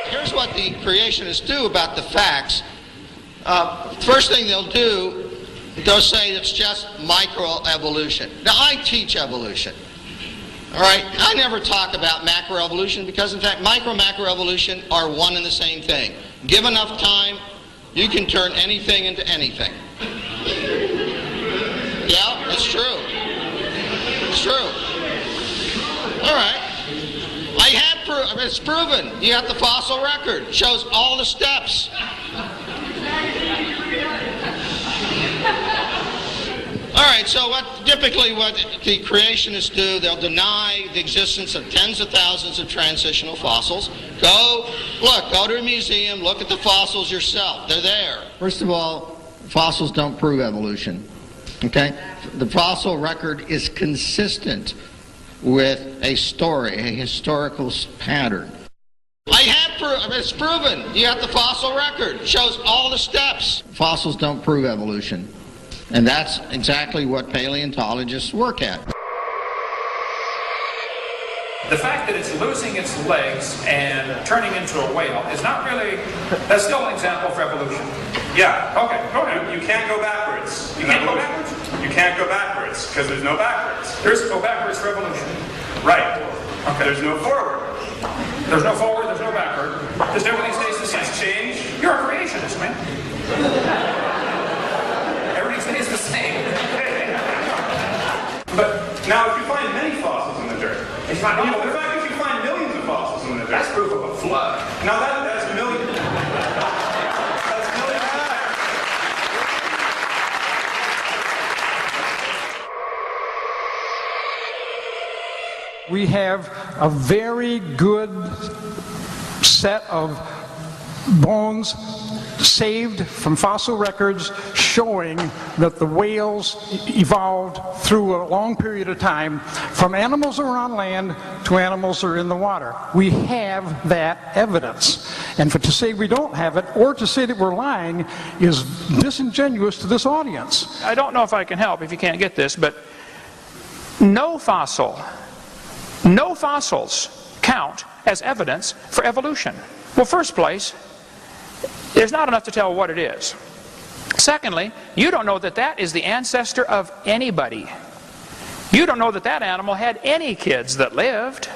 Here's what the creationists do about the facts. First thing they'll do, they'll say it's just microevolution. Now, I teach evolution. All right? I never talk about macroevolution because, in fact, macroevolution are one and the same thing. Give enough time, you can turn anything into anything. Yeah, it's true. It's true. All right. It's proven. You have the fossil record. It shows all the steps. All right, so typically what the creationists do, they'll deny the existence of tens of thousands of transitional fossils. Go to a museum, look at the fossils yourself. They're there. First of all, fossils don't prove evolution. Okay? The fossil record is consistent with a story, a historical pattern. It's proven. You have the fossil record. It shows all the steps. Fossils don't prove evolution. And that's exactly what paleontologists work at. The fact that it's losing its legs and turning into a whale is not really, that's still an example for evolution. Yeah. Okay, go ahead. You can't go backwards. You can't go backwards? You can't go backwards because there's no backwards. There's go backwards for evolution. Right. Okay. There's no forward. There's no forward, there's no backward. Just everything stays the same. It's change. You're a creationist, man. Everything stays the same. But now if you find many fossils in the dirt, It's not the fact that you find millions of fossils in the dirt, That's proof of a flood. Now that's millions. That's millions of We have a very good set of bones saved from fossil records showing that the whales evolved through a long period of time from animals that were on land to animals that are in the water. We have that evidence. And to say we don't have it or to say that we're lying is disingenuous to this audience. I don't know if I can help if you can't get this, but no fossils count as evidence for evolution. Well, first place, there's not enough to tell what it is. Secondly, you don't know that that is the ancestor of anybody. You don't know that that animal had any kids that lived.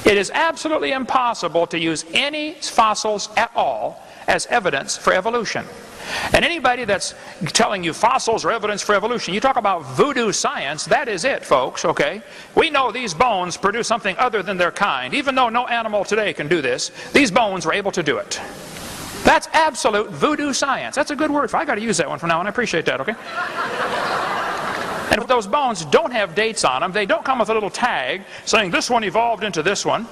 It is absolutely impossible to use any fossils at all as evidence for evolution. And anybody that's telling you fossils are evidence for evolution, you talk about voodoo science, that is it, folks, okay? We know these bones produce something other than their kind. Even though no animal today can do this, these bones were able to do it. That's absolute voodoo science. That's a good word. I got to use that one from now on. I appreciate that, okay? And if those bones don't have dates on them, they don't come with a little tag saying this one evolved into this one.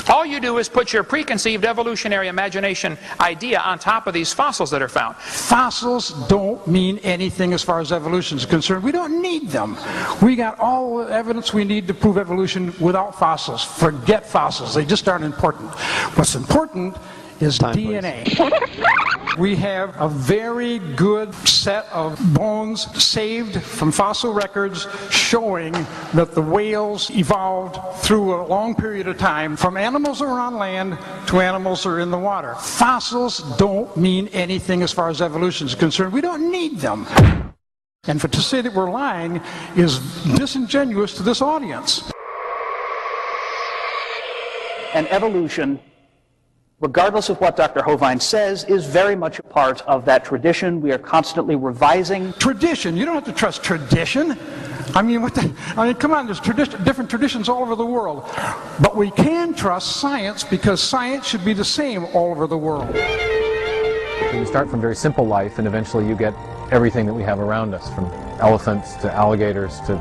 All you do is put your preconceived evolutionary imagination idea on top of these fossils that are found. Fossils don't mean anything as far as evolution is concerned. We don't need them. We got all the evidence we need to prove evolution without fossils. Forget fossils. They just aren't important. What's important is DNA. We have a very good set of bones saved from fossil records showing that the whales evolved through a long period of time from animals that were on land to animals that are in the water. Fossils don't mean anything as far as evolution is concerned. We don't need them. And to say that we're lying is disingenuous to this audience. And evolution, regardless of what Dr. Hovind says, is very much a part of that tradition. We are constantly revising. Tradition? You don't have to trust tradition. I mean, come on, there's different traditions all over the world. But we can trust science because science should be the same all over the world. You start from very simple life and eventually you get everything that we have around us, from elephants to alligators to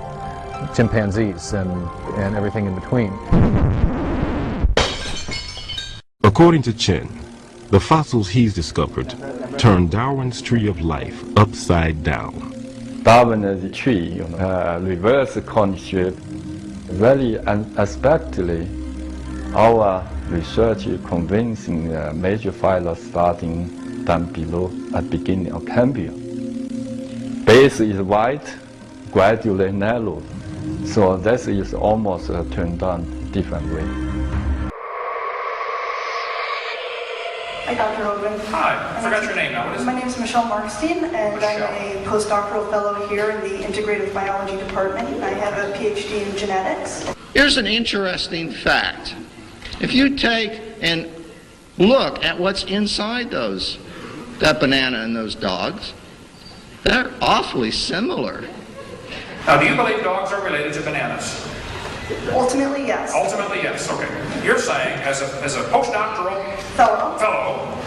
chimpanzees and everything in between. According to Chen, the fossils he's discovered turned Darwin's tree of life upside down. Darwin's tree, reverse construct very unexpectedly. Our research convincing major phyla starting down below at beginning of Cambrian. Base is wide, gradually narrow, so this is almost turned on different way. Hi, Dr. Hogan. Hi, I forgot your name now. What is it? My name is Michelle Markstein, and I'm a postdoctoral fellow here in the Integrative Biology Department. I have a PhD in genetics. Here's an interesting fact. If you take and look at what's inside that banana and those dogs, they're awfully similar. Now, do you believe dogs are related to bananas? Ultimately, yes. Ultimately, yes. Okay. You're saying, as a postdoctoral Fellow.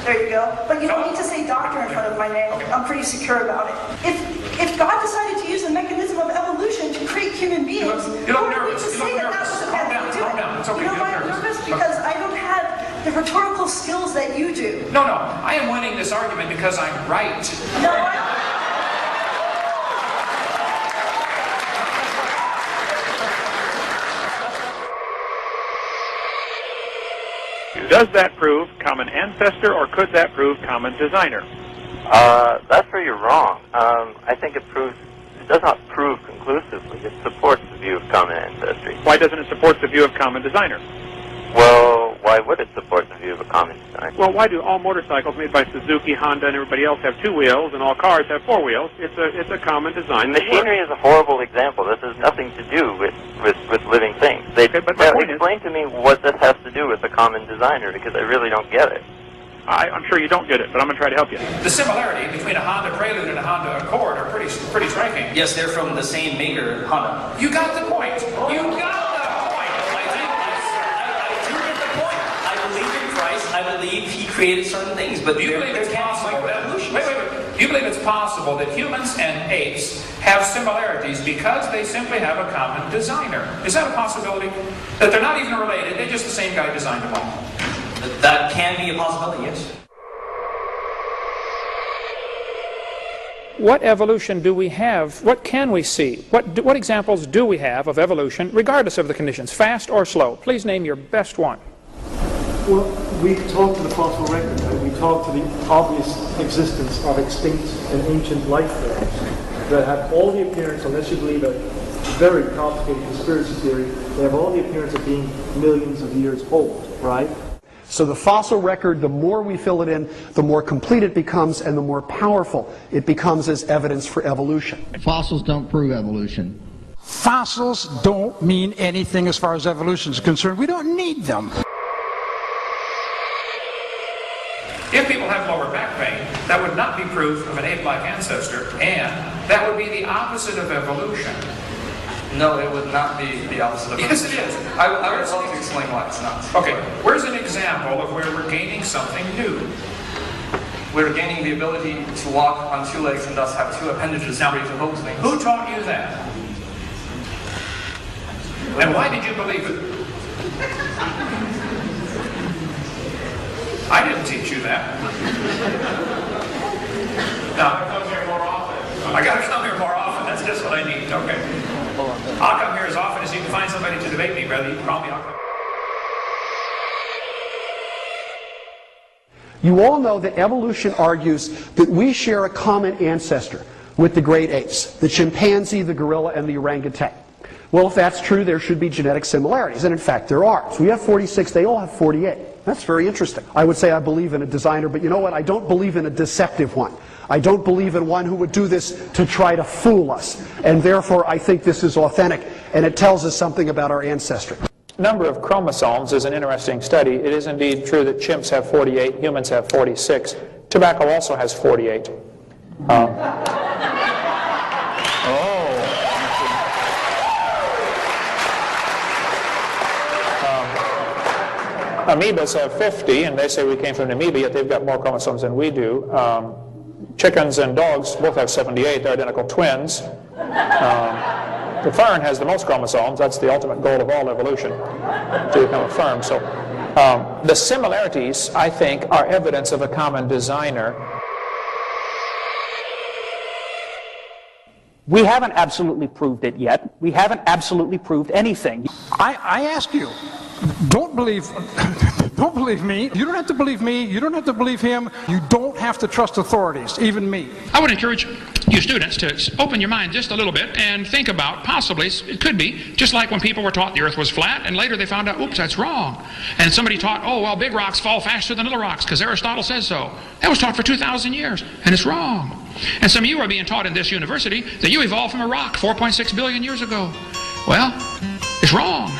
There you go. But you don't need to say doctor in front of my name. Okay. I'm pretty secure about it. If God decided to use the mechanism of evolution to create human beings, you look nervous. to say that was a bad thing to do Calm down. It's okay. You know why I'm nervous? Because I don't have the rhetorical skills that you do. No. I am winning this argument because I'm right. No, Does that prove common ancestor, or could that prove common designer? That's where you're wrong. I think it does not prove conclusively. It supports the view of common ancestry. Why doesn't it support the view of common designer? Well, why would it support the view of a common designer? Well, why do all motorcycles made by Suzuki, Honda, and everybody else have 2 wheels, and all cars have 4 wheels? It's a common design. Machinery is a horrible example. This has nothing to do with living things. But my point explain to me what this has to do with a common designer, because I really don't get it. I'm sure you don't get it, but I'm going to try to help you. The similarity between a Honda Prelude and a Honda Accord are pretty striking. Yes, they're from the same maker, Honda. You got the point. You got the point. I do get the point. I believe in Christ. I believe he created certain things, but Do you believe it's possible that Do you believe it's possible that humans and apes have similarities because they simply have a common designer? Is that a possibility? That they're not even related, they're just the same guy designed them all? that can be a possibility, yes. What evolution do we have? What can we see? What examples do we have of evolution, regardless of the conditions, fast or slow? Please name your best one. Well, we talk to the fossil record, right? We talk to the obvious existence of extinct and ancient life forms that have all the appearance, unless you believe a very complicated conspiracy theory, they have all the appearance of being millions of years old, right? So the fossil record, the more we fill it in, the more complete it becomes and the more powerful it becomes as evidence for evolution. Fossils don't prove evolution. Fossils don't mean anything as far as evolution is concerned. We don't need them. If people have lower back pain, that would not be proof of an ape-like ancestor, and that would be the opposite of evolution. No, it would not be the opposite of Yes, it is. I would love to explain why it's not. Okay, where's an example of where we're gaining something new? We're gaining the ability to walk on 2 legs and thus have 2 appendages free to hold things. Who taught you that? And why did you believe it? I didn't teach you that. Now, I gotta come here more often. I gotta come here more often. That's just what I need. Okay. I'll come here as often as you can find somebody to debate me, brother. You can call me. I'll come. You all know that evolution argues that we share a common ancestor with the great apes, the chimpanzee, the gorilla, and the orangutan. Well, if that's true, there should be genetic similarities, and in fact there are. So we have 46, they all have 48. That's very interesting. I would say I believe in a designer, but you know what? I don't believe in a deceptive one. I don't believe in one who would do this to try to fool us. And therefore, I think this is authentic, and it tells us something about our ancestry. Number of chromosomes is an interesting study. It is indeed true that chimps have 48, humans have 46. Tobacco also has 48. Amoebas have 50, and they say we came from an amoeba, yet they've got more chromosomes than we do. Chickens and dogs both have 78. They're identical twins. The fern has the most chromosomes. That's the ultimate goal of all evolution, to become a fern. So the similarities, I think, are evidence of a common designer. We haven't absolutely proved it yet. We haven't absolutely proved anything. I ask you, don't believe me. You don't have to believe me. You don't have to believe him. You don't have to trust authorities, even me. I would encourage you students to open your mind just a little bit and think about possibly, it could be, just like when people were taught the earth was flat and later they found out, oops, that's wrong. And somebody taught, oh, well, big rocks fall faster than little rocks because Aristotle says so. That was taught for 2,000 years and it's wrong. And some of you are being taught in this university that you evolved from a rock 4.6 billion years ago. Well, it's wrong.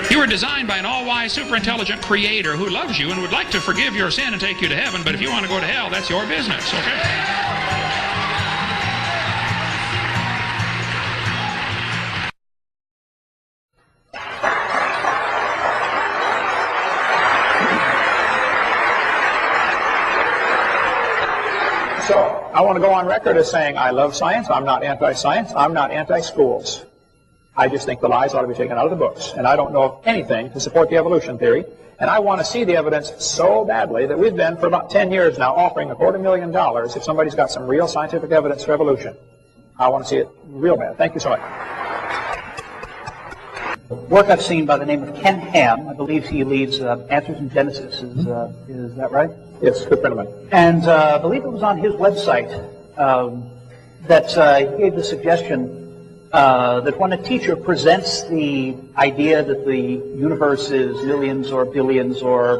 You were designed by an all-wise, super-intelligent creator who loves you and would like to forgive your sin and take you to heaven, but if you want to go to hell, that's your business, okay? So, I want to go on record as saying I love science, I'm not anti-science, I'm not anti-schools. I just think the lies ought to be taken out of the books. And I don't know of anything to support the evolution theory. And I want to see the evidence so badly that we've been, for about 10 years now, offering $250,000 if somebody's got some real scientific evidence for evolution. I want to see it real bad. Thank you so much. Work I've seen by the name of Ken Ham. I believe he leads Answers in Genesis. Is that right? Yes, good friend of mine. And I believe it was on his website that he gave the suggestion that when a teacher presents the idea that the universe is millions or billions or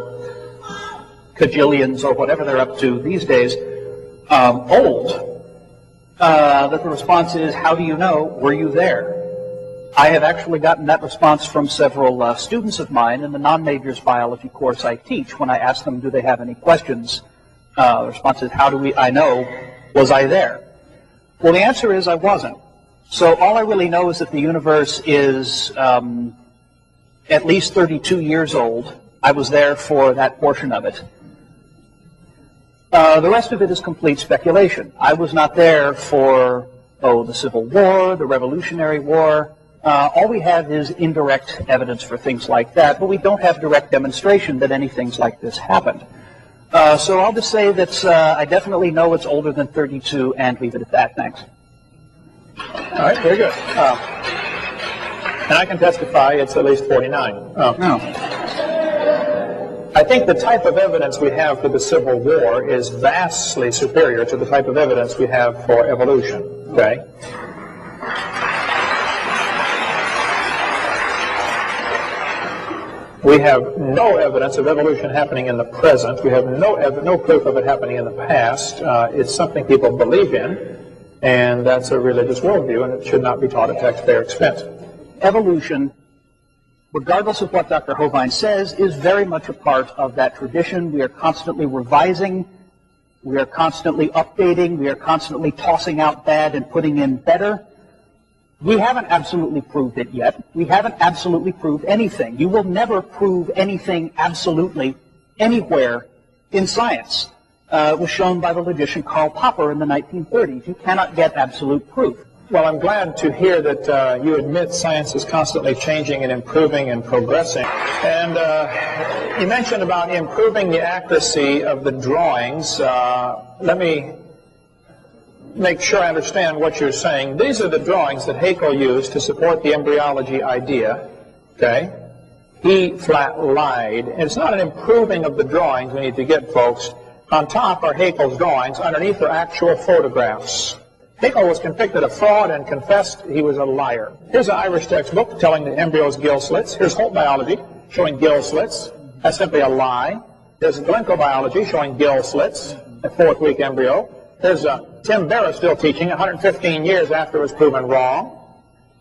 cajillions or whatever they're up to these days, old, that the response is, how do you know? Were you there? I have actually gotten that response from several students of mine in the non-majors biology course I teach. When I ask them, do they have any questions, the response is, how do I know? Was I there? Well, the answer is I wasn't. So all I really know is that the universe is at least 32 years old. I was there for that portion of it. The rest of it is complete speculation. I was not there for, the Civil War, the Revolutionary War. All we have is indirect evidence for things like that, but we don't have direct demonstration that any things like this happened. So I'll just say that I definitely know it's older than 32 and leave it at that. Thanks. All right, very good. And I can testify it's at least 49. No. I think the type of evidence we have for the Civil War is vastly superior to the type of evidence we have for evolution. Okay? We have no evidence of evolution happening in the present. We have no proof of it happening in the past. It's something people believe in. And that's a religious worldview, and it should not be taught at taxpayer expense. Evolution, regardless of what Dr. Hovind says, is very much a part of that tradition. We are constantly revising, we are constantly updating, we are constantly tossing out bad and putting in better. We haven't absolutely proved it yet. We haven't absolutely proved anything. You will never prove anything absolutely anywhere in science. It was shown by the logician Karl Popper in the 1930s. You cannot get absolute proof. Well, I'm glad to hear that you admit science is constantly changing and improving and progressing. And you mentioned about improving the accuracy of the drawings. Let me make sure I understand what you're saying. These are the drawings that Haeckel used to support the embryology idea. Okay? He flat lied. And it's not an improving of the drawings we need to get, folks. On top are Haeckel's drawings. Underneath are actual photographs. Haeckel was convicted of fraud and confessed he was a liar. Here's an Irish textbook telling the embryo's gill slits. Here's Holt Biology showing gill slits. That's simply a lie. There's Glencoe Biology showing gill slits, a 4th-week embryo. There's Tim Barrett still teaching 115 years after it was proven wrong.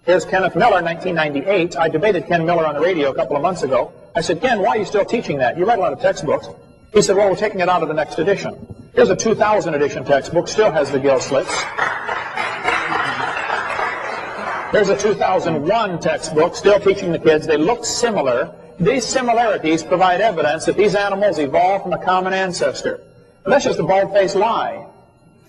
Here's Kenneth Miller, 1998. I debated Ken Miller on the radio a couple of months ago. I said, Ken, why are you still teaching that? You write a lot of textbooks. He said, well, we're taking it out of the next edition. Here's a 2000 edition textbook, still has the gill slits. Here's a 2001 textbook, still teaching the kids. They look similar. These similarities provide evidence that these animals evolved from a common ancestor. But that's just a bald-faced lie.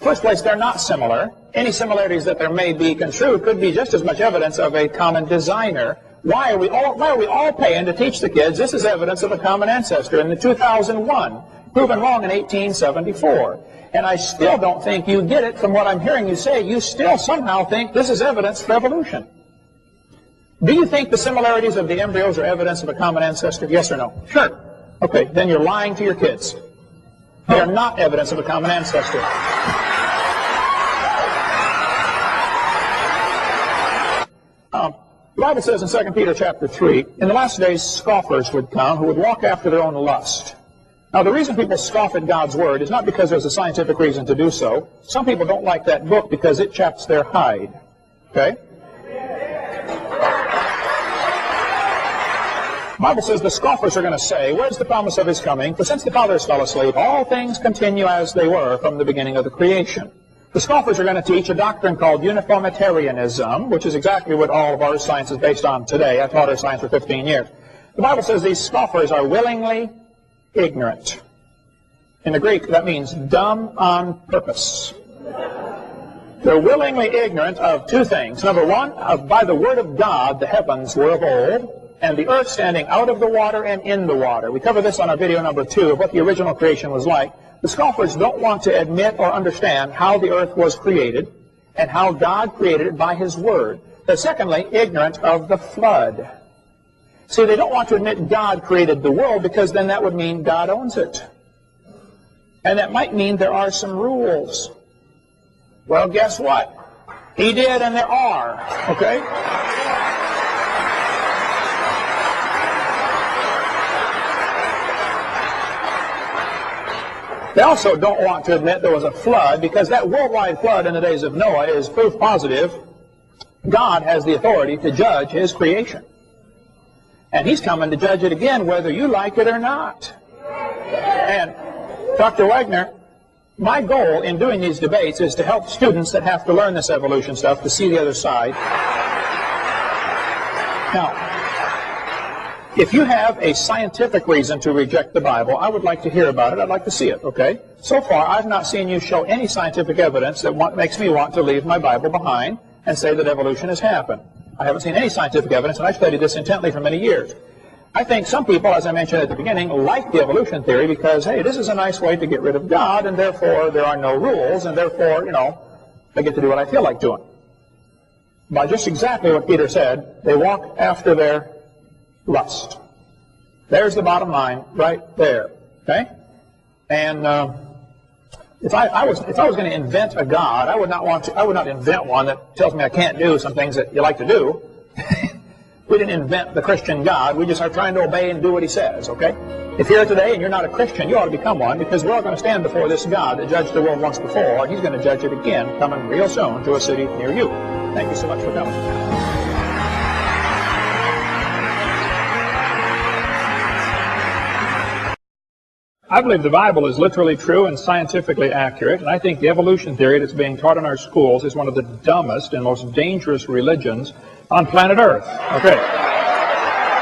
First place, they're not similar. Any similarities that there may be construed could be just as much evidence of a common designer. Why are we all paying to teach the kids this is evidence of a common ancestor in the 2001, proven wrong in 1874? And I still don't think you get it from what I'm hearing you say. You still somehow think this is evidence for evolution. Do you think the similarities of the embryos are evidence of a common ancestor? Yes or no? Sure. Okay, then you're lying to your kids. They are not evidence of a common ancestor. The Bible says in 2 Peter chapter 3, in the last days scoffers would come who would walk after their own lust. Now, the reason people scoff at God's Word is not because there's a scientific reason to do so. Some people don't like that book because it chaps their hide. Okay? The Bible says the scoffers are going to say, where's the promise of His coming? For since the fathers fell asleep, all things continue as they were from the beginning of the creation. The scoffers are going to teach a doctrine called uniformitarianism, which is exactly what all of our science is based on today. I've taught our science for 15 years. The Bible says these scoffers are willingly ignorant. In the Greek, that means dumb on purpose. They're willingly ignorant of two things. Number one, by the word of God, the heavens were of old, and the earth standing out of the water and in the water. We cover this on our video number 2 of what the original creation was like. The scoffers don't want to admit or understand how the earth was created and how God created it by His word. They're secondly ignorant of the flood. See, they don't want to admit God created the world because then that would mean God owns it. And that might mean there are some rules. Well, guess what? He did and there are. Okay? They also don't want to admit there was a flood because that worldwide flood in the days of Noah is proof positive God has the authority to judge His creation. And He's coming to judge it again whether you like it or not. And Dr. Wagner, my goal in doing these debates is to help students that have to learn this evolution stuff to see the other side. Now, if you have a scientific reason to reject the Bible, I would like to hear about it. I'd like to see it, okay? So far, I've not seen you show any scientific evidence that makes me want to leave my Bible behind and say that evolution has happened. I haven't seen any scientific evidence, and I've studied this intently for many years. I think some people, as I mentioned at the beginning, like the evolution theory because, hey, this is a nice way to get rid of God, and therefore there are no rules, and therefore, you know, I get to do what I feel like doing. By just exactly what Peter said, they walk after their lust. There's the bottom line right there. Okay? And if I was going to invent a God, I would not invent one that tells me I can't do some things that you like to do. We didn't invent the Christian God. We just are trying to obey and do what He says. Okay? If you're here today and you're not a Christian, you ought to become one because we're all going to stand before this God that judged the world once before, and He's going to judge it again, coming real soon to a city near you. Thank you so much for coming. I believe the Bible is literally true and scientifically accurate, and I think the evolution theory that's being taught in our schools is one of the dumbest and most dangerous religions on planet Earth. Okay.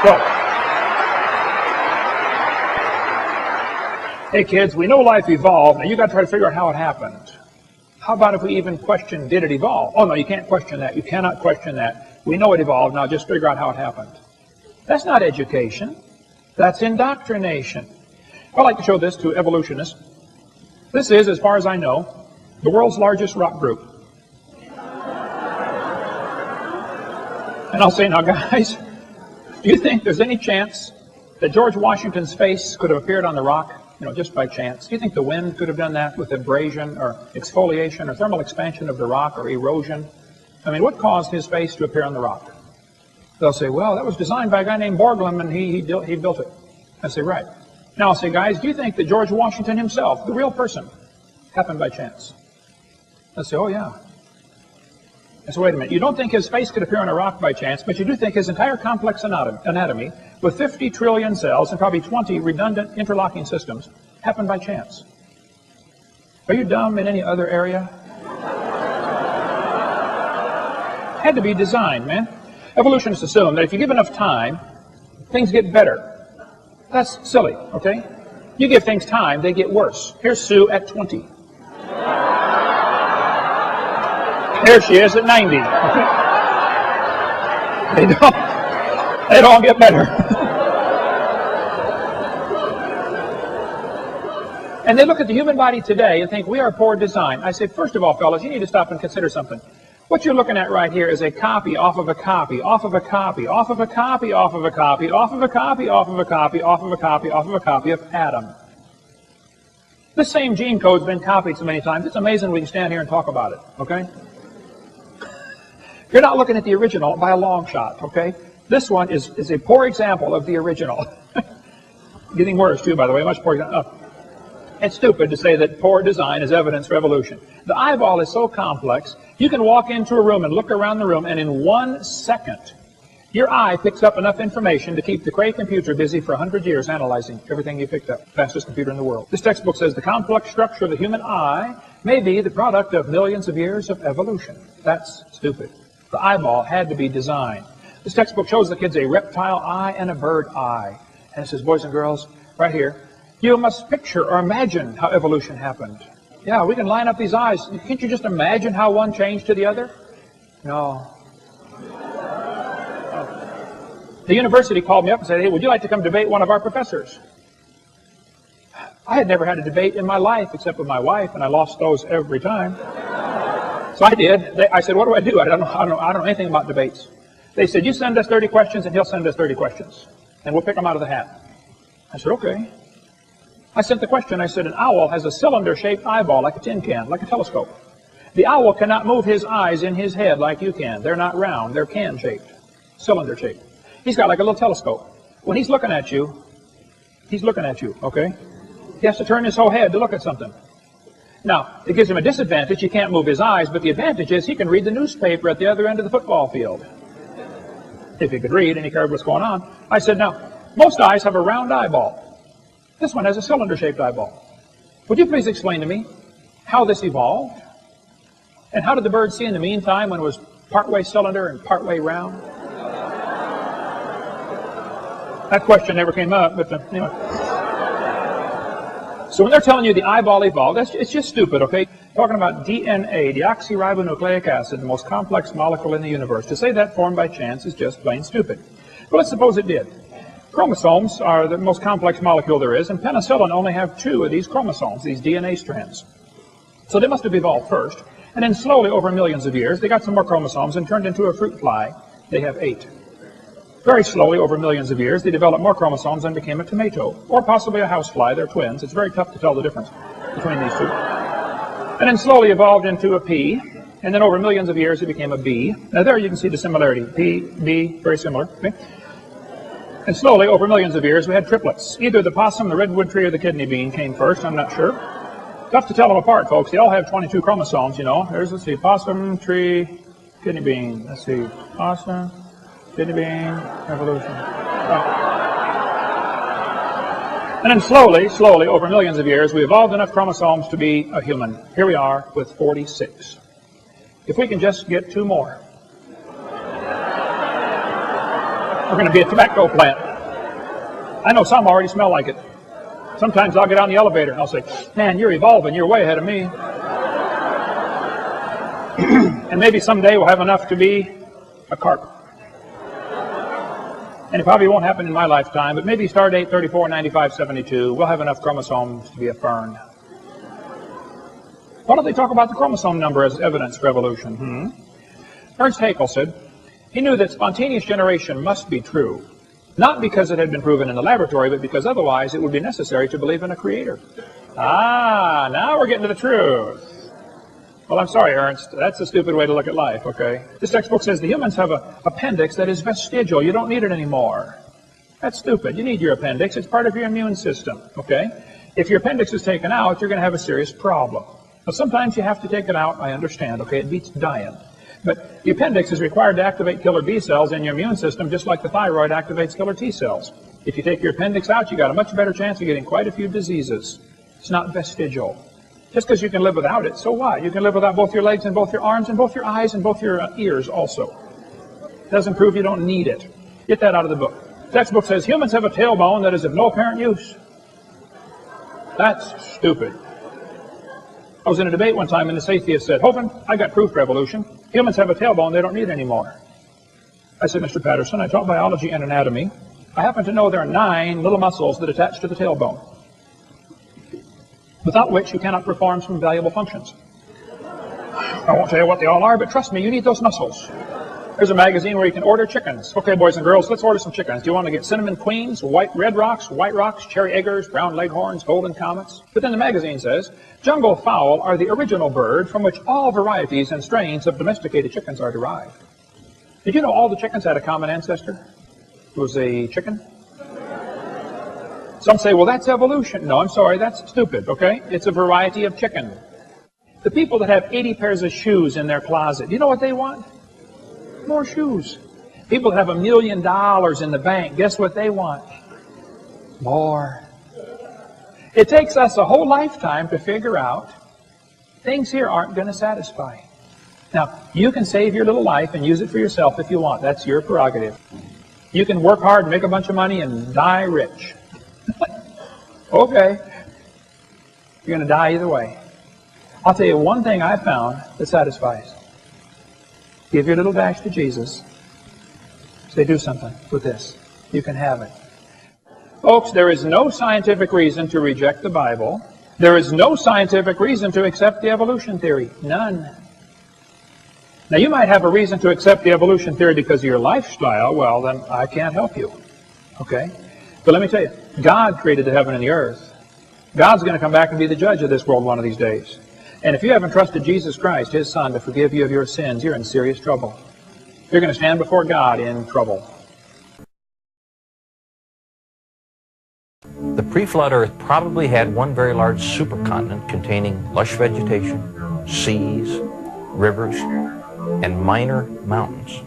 So, hey kids, we know life evolved. Now you got to try to figure out how it happened. How about if we even question, did it evolve? Oh no, you can't question that. You cannot question that. We know it evolved. Now just figure out how it happened. That's not education. That's indoctrination. I like to show this to evolutionists. This is, as far as I know, the world's largest rock group. And I'll say, now guys, do you think there's any chance that George Washington's face could have appeared on the rock, just by chance? Do you think the wind could have done that with abrasion or exfoliation or thermal expansion of the rock or erosion? I mean, what caused his face to appear on the rock? They'll say, well, that was designed by a guy named Borglum and he built it. I say, right. Now I'll say, guys, do you think that George Washington himself, the real person, happened by chance? They'll say, oh yeah. I say, wait a minute, you don't think his face could appear on a rock by chance, but you do think his entire complex anatomy, with 50 trillion cells and probably 20 redundant interlocking systems, happened by chance. Are you dumb in any other area? Had to be designed, man. Evolutionists assume that if you give enough time, things get better. That's silly, okay? You give things time, they get worse. Here's Sue at 20. There she is at 90. They don't get better. And they look at the human body today and think we are poor design. I say, first of all, fellas, you need to stop and consider something. What you're looking at right here is a copy off of a copy, off of a copy, off of a copy, off of a copy, off of a copy, off of a copy, off of a copy, off of a copy of Adam. This same gene code's been copied so many times, it's amazing we can stand here and talk about it, okay? You're not looking at the original by a long shot, okay? This one is a poor example of the original. Getting worse, too, by the way, much poor example. It's stupid to say that poor design is evidence for evolution. The eyeball is so complex, you can walk into a room and look around the room, and in 1 second, your eye picks up enough information to keep the Cray computer busy for 100 years analyzing everything you picked up. Fastest computer in the world. This textbook says the complex structure of the human eye may be the product of millions of years of evolution. That's stupid. The eyeball had to be designed. This textbook shows the kids a reptile eye and a bird eye. And it says, boys and girls, right here, you must picture or imagine how evolution happened. Yeah, we can line up these eyes. Can't you just imagine how one changed to the other? No. The university called me up and said, hey, would you like to come debate one of our professors? I had never had a debate in my life except with my wife, and I lost those every time. So I did. I said, what do I do? I don't know anything about debates. They said, you send us 30 questions, and he'll send us 30 questions. And we'll pick them out of the hat. I said, okay. I sent the question. I said, an owl has a cylinder-shaped eyeball like a tin can, like a telescope. The owl cannot move his eyes in his head like you can. They're not round. They're can-shaped, cylinder-shaped. He's got like a little telescope. When he's looking at you, okay? He has to turn his whole head to look at something. Now, it gives him a disadvantage. He can't move his eyes, but the advantage is he can read the newspaper at the other end of the football field. If he could read and he cared what's going on. I said, now, most eyes have a round eyeball. This one has a cylinder-shaped eyeball. Would you please explain to me how this evolved? And how did the bird see in the meantime when it was partway cylinder and partway round? That question never came up, but anyway. So when they're telling you the eyeball evolved, it's just stupid, okay? Talking about DNA, deoxyribonucleic acid, the most complex molecule in the universe. To say that formed by chance is just plain stupid. But let's suppose it did. Chromosomes are the most complex molecule there is, and penicillin only have 2 of these chromosomes, these DNA strands. So they must have evolved first, and then slowly over millions of years, they got some more chromosomes and turned into a fruit fly. They have 8. Very slowly over millions of years, they developed more chromosomes and became a tomato, or possibly a housefly. They're twins. It's very tough to tell the difference between these two. And then slowly evolved into a pea, and then over millions of years, it became a bee. Now there you can see the similarity. Pea, bee, very similar. Okay? And slowly, over millions of years, we had triplets. Either the possum, the redwood tree, or the kidney bean came first. I'm not sure. Tough to tell them apart, folks. They all have 22 chromosomes, you know. There's, let's see, possum, tree, kidney bean. Let's see, possum, kidney bean, evolution. Oh. And then slowly, over millions of years, we evolved enough chromosomes to be a human. Here we are with 46. If we can just get 2 more. We're going to be a tobacco plant. I know some already smell like it. Sometimes I'll get on the elevator and I'll say, man, you're evolving. You're way ahead of me. And maybe someday we'll have enough to be a carp. And it probably won't happen in my lifetime, but maybe star date 349572, we'll have enough chromosomes to be a fern. Why don't they talk about the chromosome number as evidence for evolution? Ernst Haeckel said, he knew that spontaneous generation must be true, not because it had been proven in the laboratory, but because otherwise it would be necessary to believe in a creator. Ah, now we're getting to the truth. Well, I'm sorry, Ernst. That's a stupid way to look at life, okay? This textbook says the humans have an appendix that is vestigial. You don't need it anymore. That's stupid. You need your appendix. It's part of your immune system, okay? If your appendix is taken out, you're going to have a serious problem. Now, sometimes you have to take it out. I understand, okay? It beats dying. But the appendix is required to activate killer B cells in your immune system, just like the thyroid activates killer T cells. If you take your appendix out, you got a much better chance of getting quite a few diseases. It's not vestigial. Just because you can live without it, so what? You can live without both your legs and both your arms and both your eyes and both your ears also. Doesn't prove you don't need it. Get that out of the book. The textbook says humans have a tailbone that is of no apparent use. That's stupid. I was in a debate one time and this atheist said, Hovind, I got proof for evolution. Humans have a tailbone they don't need anymore. I said, Mr. Patterson, I taught biology and anatomy. I happen to know there are 9 little muscles that attach to the tailbone, without which you cannot perform some valuable functions. I won't tell you what they all are, but trust me, you need those muscles. There's a magazine where you can order chickens. Okay, boys and girls, let's order some chickens. Do you want to get cinnamon queens, red rocks, white rocks, cherry eggers, brown leghorns, golden comets? But then the magazine says, jungle fowl are the original bird from which all varieties and strains of domesticated chickens are derived. Did you know all the chickens had a common ancestor? It was a chicken. Some say, well, that's evolution. No, I'm sorry, that's stupid, okay? It's a variety of chicken. The people that have 80 pairs of shoes in their closet, you know what they want? More shoes. People that have $1 million in the bank, guess what they want? More. It takes us a whole lifetime to figure out things here aren't going to satisfy. Now, you can save your little life and use it for yourself if you want. That's your prerogative. You can work hard and make a bunch of money and die rich. Okay. You're going to die either way. I'll tell you one thing I found that satisfies. Give your little dash to Jesus. Say, do something with this. You can have it. Folks, there is no scientific reason to reject the Bible. There is no scientific reason to accept the evolution theory. None. Now, you might have a reason to accept the evolution theory because of your lifestyle. Well, then I can't help you. Okay? But let me tell you, God created the heaven and the earth. God's going to come back and be the judge of this world one of these days. And if you haven't trusted Jesus Christ, His Son, to forgive you of your sins, you're in serious trouble. You're going to stand before God in trouble. The pre-flood Earth probably had one very large supercontinent containing lush vegetation, seas, rivers, and minor mountains.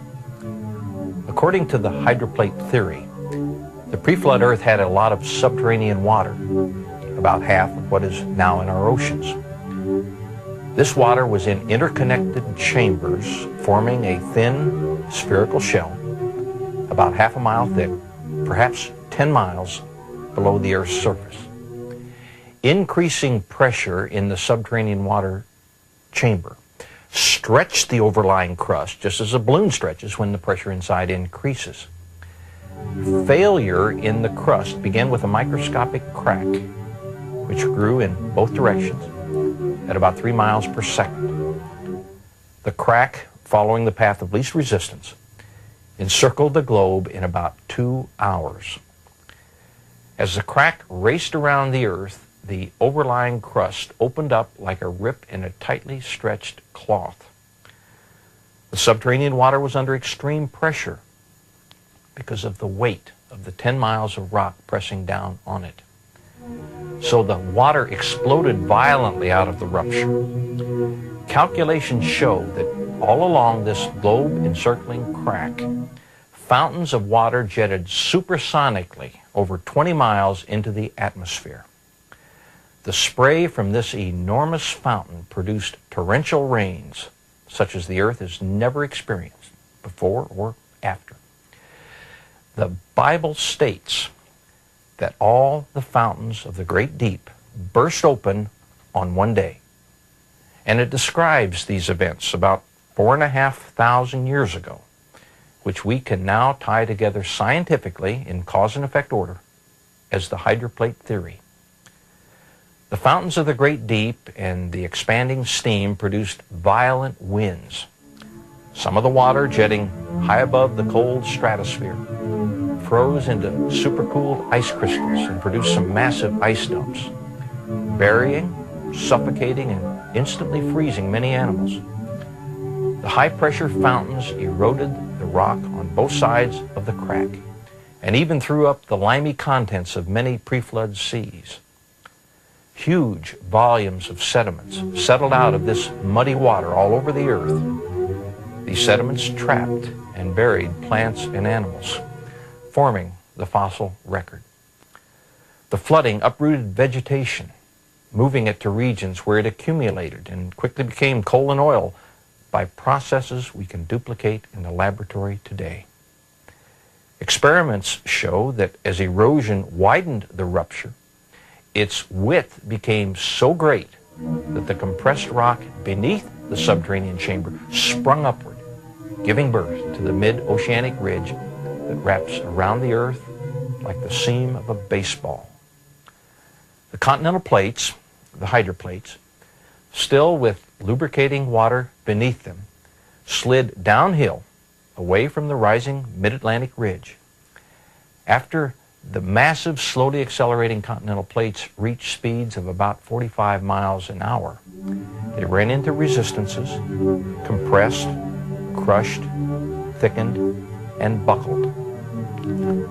According to the hydroplate theory, the pre-flood Earth had a lot of subterranean water, about half of what is now in our oceans. This water was in interconnected chambers forming a thin spherical shell about half a mile thick, perhaps 10 miles below the Earth's surface. Increasing pressure in the subterranean water chamber stretched the overlying crust just as a balloon stretches when the pressure inside increases. Failure in the crust began with a microscopic crack which grew in both directions at about 3 miles per second. The crack, following the path of least resistance, encircled the globe in about 2 hours. As the crack raced around the Earth, the overlying crust opened up like a rip in a tightly stretched cloth. The subterranean water was under extreme pressure because of the weight of the 10 miles of rock pressing down on it. So the water exploded violently out of the rupture. Calculations show that all along this globe-encircling crack, fountains of water jetted supersonically over 20 miles into the atmosphere. The spray from this enormous fountain produced torrential rains such as the Earth has never experienced before or after. The Bible states that all the fountains of the great deep burst open on one day. And it describes these events about 4,500 years ago, which we can now tie together scientifically in cause and effect order as the hydroplate theory. The fountains of the great deep and the expanding steam produced violent winds. Some of the water jetting high above the cold stratosphere froze into supercooled ice crystals and produced some massive ice dumps, burying, suffocating, and instantly freezing many animals. The high-pressure fountains eroded the rock on both sides of the crack and even threw up the limy contents of many pre-flood seas. Huge volumes of sediments settled out of this muddy water all over the Earth. These sediments trapped and buried plants and animals, forming the fossil record. The flooding uprooted vegetation, moving it to regions where it accumulated and quickly became coal and oil by processes we can duplicate in the laboratory today. Experiments show that as erosion widened the rupture, its width became so great that the compressed rock beneath the subterranean chamber sprung upward, giving birth to the mid-oceanic ridge that wraps around the Earth like the seam of a baseball. The continental plates, the hydroplates, still with lubricating water beneath them, slid downhill away from the rising mid-Atlantic ridge. After the massive, slowly accelerating continental plates reached speeds of about 45 miles an hour, they ran into resistances, compressed, crushed, thickened, and buckled.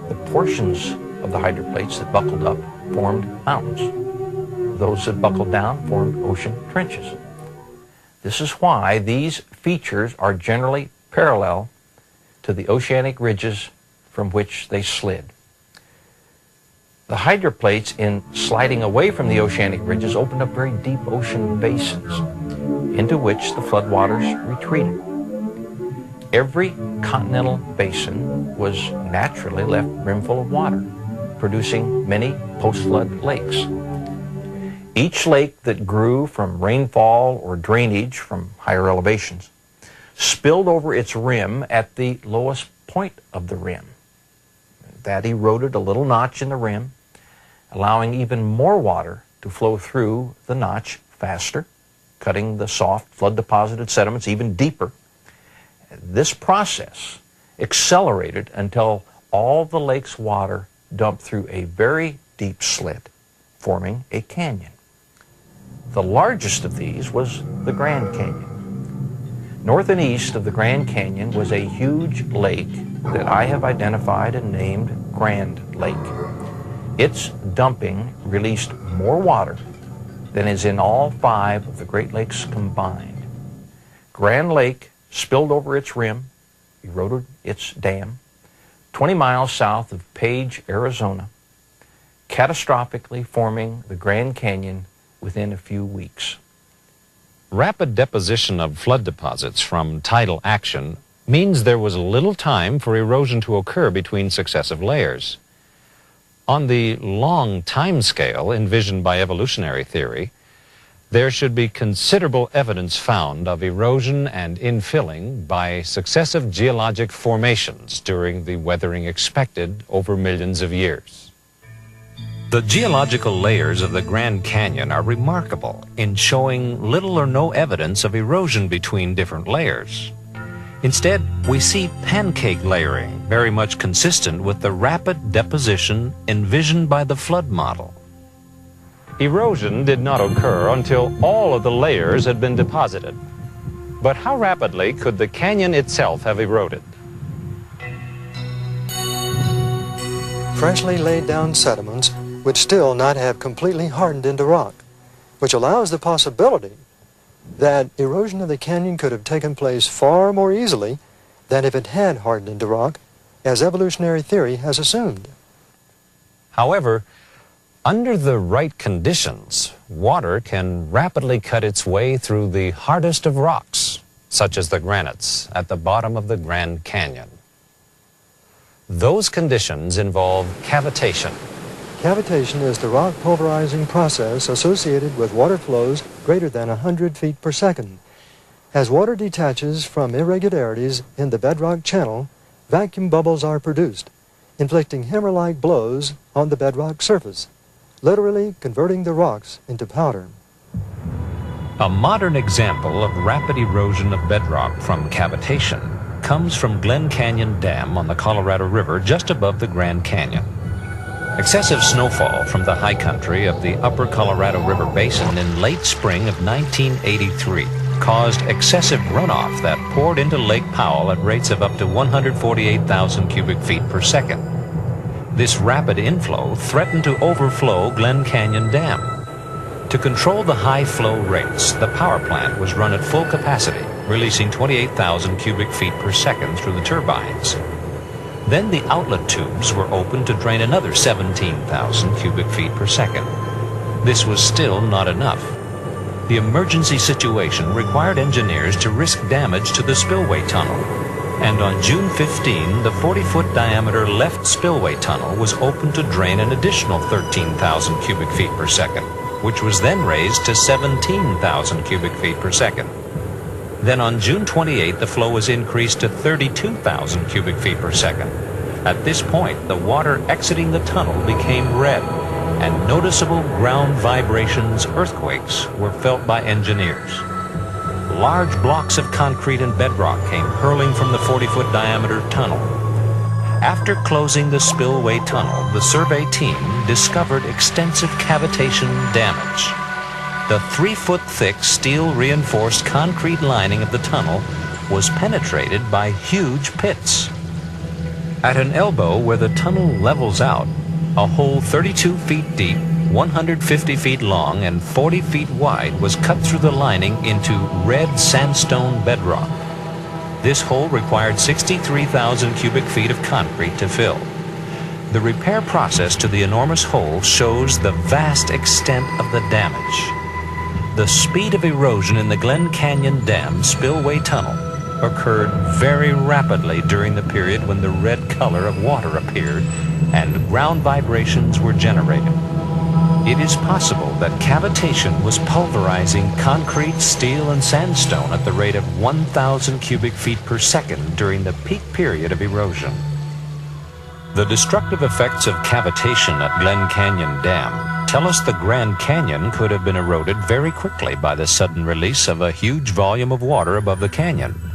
The portions of the hydroplates that buckled up formed mountains. Those that buckled down formed ocean trenches. This is why these features are generally parallel to the oceanic ridges from which they slid. The hydroplates, in sliding away from the oceanic ridges, opened up very deep ocean basins into which the floodwaters retreated. Every continental basin was naturally left brimful of water, producing many post-flood lakes. Each lake that grew from rainfall or drainage from higher elevations spilled over its rim at the lowest point of the rim. That eroded a little notch in the rim, allowing even more water to flow through the notch faster, cutting the soft flood-deposited sediments even deeper. This process accelerated until all the lake's water dumped through a very deep slit, forming a canyon. The largest of these was the Grand Canyon. North and east of the Grand Canyon was a huge lake that I have identified and named Grand Lake. Its dumping released more water than is in all 5 of the Great Lakes combined. Grand Lake spilled over its rim, eroded its dam, 20 miles south of Page, Arizona, catastrophically forming the Grand Canyon within a few weeks. Rapid deposition of flood deposits from tidal action means there was little time for erosion to occur between successive layers. On the long time scale envisioned by evolutionary theory, there should be considerable evidence found of erosion and infilling by successive geologic formations during the weathering expected over millions of years. The geological layers of the Grand Canyon are remarkable in showing little or no evidence of erosion between different layers. Instead, we see pancake layering, very much consistent with the rapid deposition envisioned by the flood model. Erosion did not occur until all of the layers had been deposited. But how rapidly could the canyon itself have eroded? Freshly laid down sediments would still not have completely hardened into rock, which allows the possibility that erosion of the canyon could have taken place far more easily than if it had hardened into rock, as evolutionary theory has assumed. However, under the right conditions, water can rapidly cut its way through the hardest of rocks, such as the granites at the bottom of the Grand Canyon. Those conditions involve cavitation. Cavitation is the rock pulverizing process associated with water flows greater than 100 feet per second. As water detaches from irregularities in the bedrock channel, vacuum bubbles are produced, inflicting hammer-like blows on the bedrock surface, literally converting the rocks into powder. A modern example of rapid erosion of bedrock from cavitation comes from Glen Canyon Dam on the Colorado River just above the Grand Canyon. Excessive snowfall from the high country of the upper Colorado River Basin in late spring of 1983 caused excessive runoff that poured into Lake Powell at rates of up to 148,000 cubic feet per second. This rapid inflow threatened to overflow Glen Canyon Dam. To control the high flow rates, the power plant was run at full capacity, releasing 28,000 cubic feet per second through the turbines. Then the outlet tubes were opened to drain another 17,000 cubic feet per second. This was still not enough. The emergency situation required engineers to risk damage to the spillway tunnel. And on June 15, the 40-foot diameter left spillway tunnel was opened to drain an additional 13,000 cubic feet per second, which was then raised to 17,000 cubic feet per second. Then on June 28, the flow was increased to 32,000 cubic feet per second. At this point, the water exiting the tunnel became red, and noticeable ground vibrations, earthquakes, were felt by engineers. Large blocks of concrete and bedrock came hurling from the 40-foot diameter tunnel. After closing the spillway tunnel, the survey team discovered extensive cavitation damage. The 3-foot thick steel reinforced concrete lining of the tunnel was penetrated by huge pits. At an elbow where the tunnel levels out, a hole 32 feet deep, 150 feet long, and 40 feet wide was cut through the lining into red sandstone bedrock. This hole required 63,000 cubic feet of concrete to fill. The repair process to the enormous hole shows the vast extent of the damage. The speed of erosion in the Glen Canyon Dam spillway tunnel occurred very rapidly during the period when the red color of water appeared and ground vibrations were generated. It is possible that cavitation was pulverizing concrete, steel, and sandstone at the rate of 1,000 cubic feet per second during the peak period of erosion. The destructive effects of cavitation at Glen Canyon Dam tell us the Grand Canyon could have been eroded very quickly by the sudden release of a huge volume of water above the canyon.